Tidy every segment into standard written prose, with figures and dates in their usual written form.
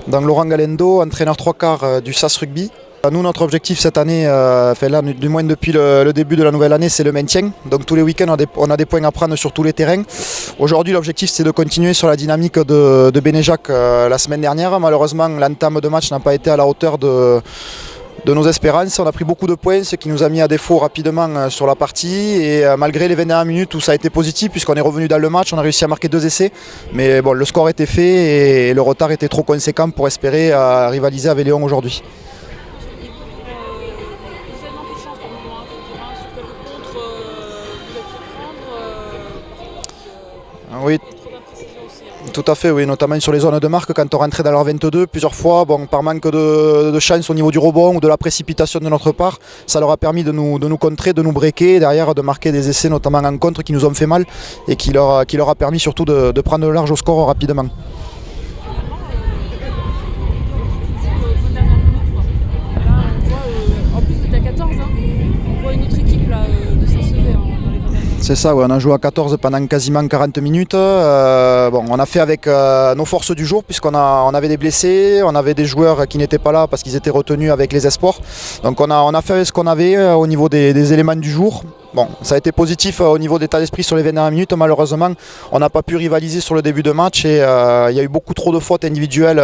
Donc Laurent Galendo, entraîneur 3/4 du SAS Rugby. Nous, notre objectif cette année, là, du moins depuis le début de la nouvelle année, c'est le maintien. Donc tous les week-ends, on a des points à prendre sur tous les terrains. Aujourd'hui, l'objectif, c'est de continuer sur la dynamique de Bénéjac la semaine dernière. Malheureusement, l'entame de match n'a pas été à la hauteur de nos espérances. On a pris beaucoup de points, ce qui nous a mis à défaut rapidement sur la partie. Et malgré les 21 minutes où ça a été positif, puisqu'on est revenu dans le match, on a réussi à marquer 2 essais. Mais bon, le score était fait et le retard était trop conséquent pour espérer rivaliser avec Lyon aujourd'hui. Oui, tout à fait, oui, notamment sur les zones de marque, quand on rentrait dans leur 22, plusieurs fois, bon, par manque de chance au niveau du rebond ou de la précipitation de notre part, ça leur a permis de nous contrer, de nous breaker, et derrière de marquer des essais, notamment en contre, qui nous ont fait mal et qui leur a permis surtout de prendre le large au score rapidement. C'est ça, ouais, on a joué à 14 pendant quasiment 40 minutes. On a fait avec nos forces du jour, puisqu'on avait des blessés, on avait des joueurs qui n'étaient pas là parce qu'ils étaient retenus avec les espoirs. Donc on a fait avec ce qu'on avait au niveau des éléments du jour. Bon, ça a été positif au niveau d'état d'esprit sur les 21 minutes. Malheureusement, on n'a pas pu rivaliser sur le début de match et il y a eu beaucoup trop de fautes individuelles.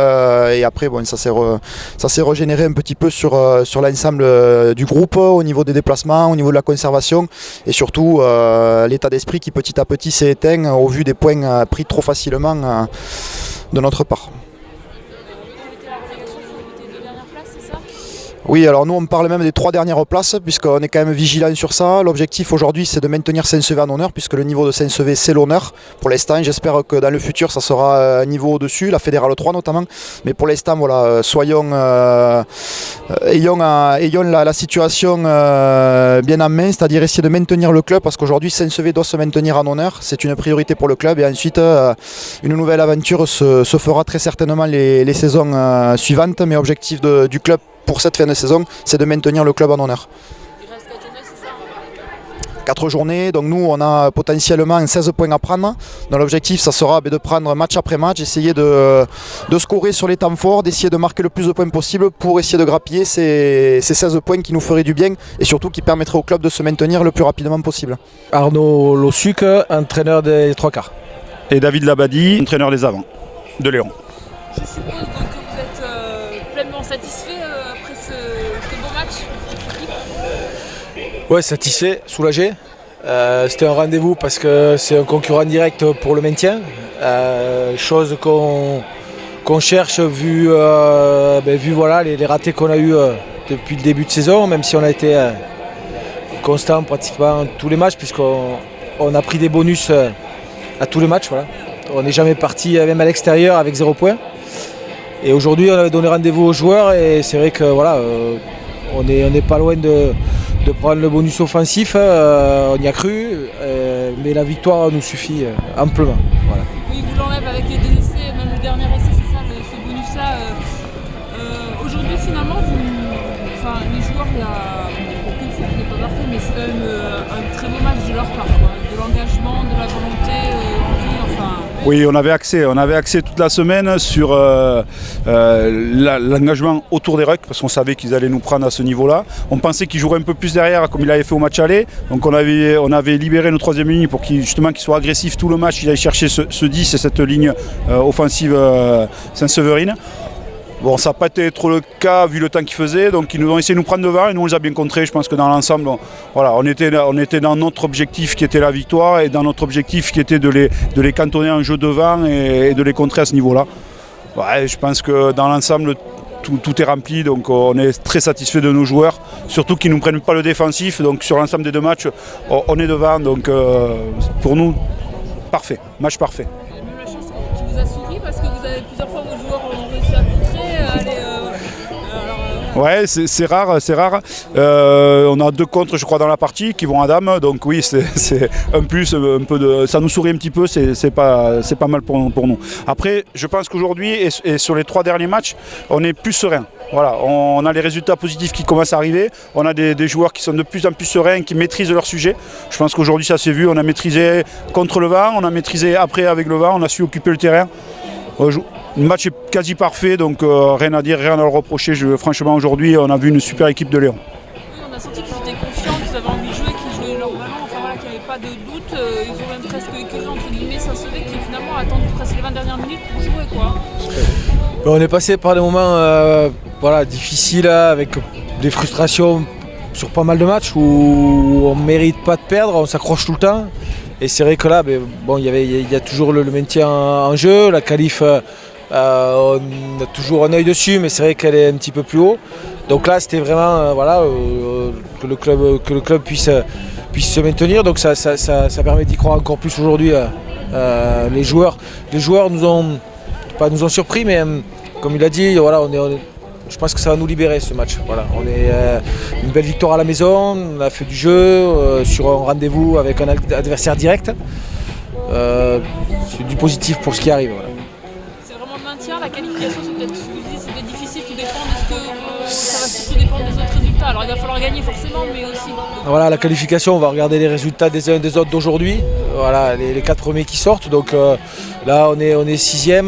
Et après, bon, ça s'est régénéré un petit peu sur l'ensemble du groupe, au niveau des déplacements, au niveau de la conservation et surtout l'état d'esprit qui petit à petit s'est éteint au vu des points pris trop facilement de notre part. Oui, alors nous on parle même des 3 dernières places puisqu'on est quand même vigilant sur ça. L'objectif aujourd'hui c'est de maintenir Saint-Sevé en honneur puisque le niveau de Saint-Sevé c'est l'honneur. Pour l'instant, j'espère que dans le futur ça sera un niveau au-dessus, la Fédérale 3 notamment. Mais pour l'instant, voilà, ayons la situation bien en main, c'est-à-dire essayer de maintenir le club parce qu'aujourd'hui Saint-Sevé doit se maintenir en honneur. C'est une priorité pour le club et ensuite une nouvelle aventure se fera très certainement les saisons suivantes. Mais objectif du club pour cette fin de saison, c'est de maintenir le club en honneur. Il reste 4 journées, c'est ça ? 4 journées, donc nous on a potentiellement 16 points à prendre. Donc l'objectif ça sera de prendre match après match, essayer de scorer sur les temps forts, d'essayer de marquer le plus de points possible pour essayer de grappiller ces 16 points qui nous feraient du bien et surtout qui permettraient au club de se maintenir le plus rapidement possible. Arnaud Lossuc, entraîneur des 3/4. Et David Labadie, entraîneur des avants de Léon. Je suppose donc que vous êtes pleinement satisfait après ce beau match. Ouais, satisfait, soulagé. C'était un rendez-vous parce que c'est un concurrent direct pour le maintien. Chose qu'on cherche vu voilà, les ratés qu'on a eu depuis le début de saison, même si on a été constant pratiquement tous les matchs puisqu'on a pris des bonus à tous les matchs. Voilà. On n'est jamais parti même à l'extérieur avec 0 points. Et aujourd'hui on avait donné rendez-vous aux joueurs et c'est vrai que voilà, on n'est pas loin de prendre le bonus offensif, on y a cru, mais la victoire nous suffit amplement. Voilà. Oui, vous l'enlève avec les 2 essais, même le dernier essai, c'est ça, ce bonus-là. Aujourd'hui, finalement, les joueurs, il y a quelques fautes qui n'est pas parfait, mais c'est quand même un très beau match de leur part, quoi. De l'engagement, de la volonté, envie, enfin. Oui, on avait accès toute la semaine sur l'engagement autour des rucks parce qu'on savait qu'ils allaient nous prendre à ce niveau-là. On pensait qu'ils joueraient un peu plus derrière comme il avait fait au match aller. Donc on avait libéré nos 3e lignes pour qu'ils soient agressifs tout le match, qu'ils aillent chercher ce 10 et cette ligne offensive Saint-Séverine. Bon, ça n'a pas été trop le cas vu le temps qu'ils faisaient, donc ils nous ont essayé de nous prendre devant et nous on les a bien contrés. Je pense que dans l'ensemble, voilà, on était dans notre objectif qui était la victoire et dans notre objectif qui était de les cantonner en jeu devant et de les contrer à ce niveau-là. Ouais, je pense que dans l'ensemble, tout est rempli, donc on est très satisfait de nos joueurs, surtout qu'ils ne nous prennent pas le défensif, donc sur l'ensemble des 2 matchs, on est devant, donc pour nous, parfait, match parfait. Même la chance qui vous a souri parce que vous avez plusieurs fois vos joueurs ont réussi à contrer. Ouais, c'est rare. On a 2 contres, je crois, dans la partie qui vont à dame. Donc oui, c'est un plus, un peu de. Ça nous sourit un petit peu, c'est pas mal pour nous. Après, je pense qu'aujourd'hui et sur les 3 derniers matchs, on est plus serein. Voilà, on a les résultats positifs qui commencent à arriver. On a des joueurs qui sont de plus en plus sereins, qui maîtrisent leur sujet. Je pense qu'aujourd'hui, ça s'est vu. On a maîtrisé contre le vent, on a maîtrisé après avec le vent, on a su occuper le terrain. Le match est quasi parfait, donc rien à dire, rien à le reprocher. Franchement, aujourd'hui, on a vu une super équipe de Lyon. Oui, on a senti qu'ils étaient confiants, qu'ils avaient envie de jouer, qu'ils jouaient leur ballon, enfin voilà, qu'il n'y avait pas de doute. Ils ont même presque écœuré entre guillemets Saint-Sevé qui finalement a attendu presque les 20 dernières minutes pour jouer, quoi. On est passé par des moments difficiles avec des frustrations sur pas mal de matchs où on ne mérite pas de perdre, on s'accroche tout le temps. Et c'est vrai que là, il y a toujours le maintien en jeu, la qualif, on a toujours un œil dessus, mais c'est vrai qu'elle est un petit peu plus haut. Donc là, c'était vraiment que le club puisse se maintenir. Donc ça permet d'y croire encore plus aujourd'hui. Les joueurs nous ont surpris, mais comme il a dit, voilà, je pense que ça va nous libérer ce match. Voilà, on est une belle victoire à la maison, on a fait du jeu sur un rendez-vous avec un adversaire direct. C'est du positif pour ce qui arrive. Voilà. C'est vraiment le maintien, la qualification c'est peut-être difficile, tout dépend de ce que ça va surtout dépendre des autres résultats. Alors il va falloir gagner forcément, mais aussi. Voilà, la qualification, on va regarder les résultats des uns et des autres d'aujourd'hui. Voilà, les 4 premiers qui sortent. Donc là on est 6e,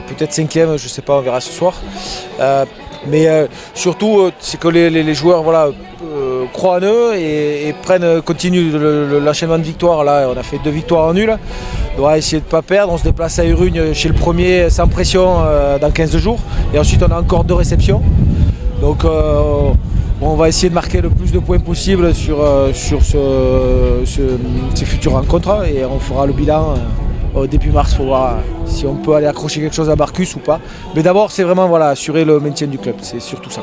peut-être 5e, je ne sais pas, on verra ce soir. Mais surtout, c'est que les joueurs croient en eux et continuent l'enchaînement de victoires. Là, on a fait 2 victoires en nul. On va essayer de ne pas perdre. On se déplace à Urugne chez le premier sans pression dans 15 jours. Et ensuite, on a encore 2 réceptions. Donc, on va essayer de marquer le plus de points possible sur ces futures rencontres. Et on fera le bilan au début mars pour voir si on peut aller accrocher quelque chose à Barcus ou pas. Mais d'abord, c'est vraiment assurer le maintien du club. C'est surtout ça.